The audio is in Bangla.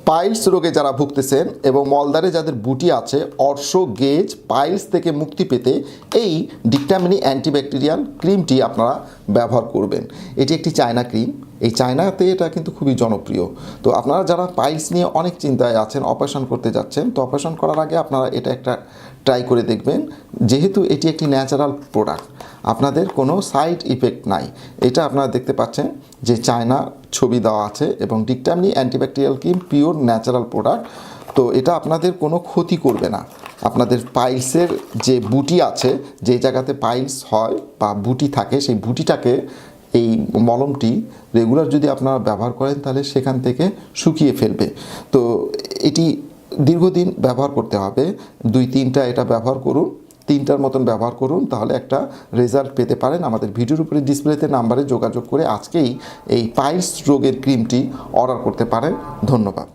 পাইলস রোগে যারা ভুগতেছেন এবং মলদ্বারে যাদের বুটি আছে, অর্শ, গেজ, পাইলস থেকে মুক্তি পেতে এই ডিক্টামিনি অ্যান্টিব্যাকটেরিয়াল ক্রিমটি আপনারা ব্যবহার করবেন। এটি একটি চায়না ক্রিম। এই চায়নাতে এটা কিন্তু খুবই জনপ্রিয়। তো আপনারা যারা পাইলস নিয়ে অনেক চিন্তায় আছেন, অপারেশন করতে যাচ্ছেন, তো অপারেশন করার আগে আপনারা এটা একটা ট্রাই করে দেখবেন। যেহেতু এটি একটি ন্যাচারাল প্রোডাক্ট, আপনাদের কোনো সাইড ইফেক্ট নাই। এটা আপনারা দেখতে পাচ্ছেন যে চায়না ছবি দেওয়া আছে এবং ডিক্টামিনি antibacterial cream pure natural product. তো এটা আপনাদের কোনো ক্ষতি করবে না। আপনাদের পাইলসের যে বুটি আছে, যে জায়গাতে পাইলস হয় বা বুটি থাকে, সেই বুটিটাকে এই মলমটি রেগুলার যদি আপনারা ব্যবহার করেন তাহলে সেখান থেকে শুকিয়ে ফেলবে। তো এটি দীর্ঘদিন ব্যবহার করতে হবে। 2-3টা এটা ব্যবহার করুন, 3টার মতন ব্যবহার করুন, তাহলে একটা রেজাল্ট পেতে পারেন। আমাদের ভিডিওর উপরে ডিসপ্লেতে নাম্বারে যোগাযোগ করে আজকেই এই পাইলস রোগের ক্রিমটি অর্ডার করতে পারেন। ধন্যবাদ।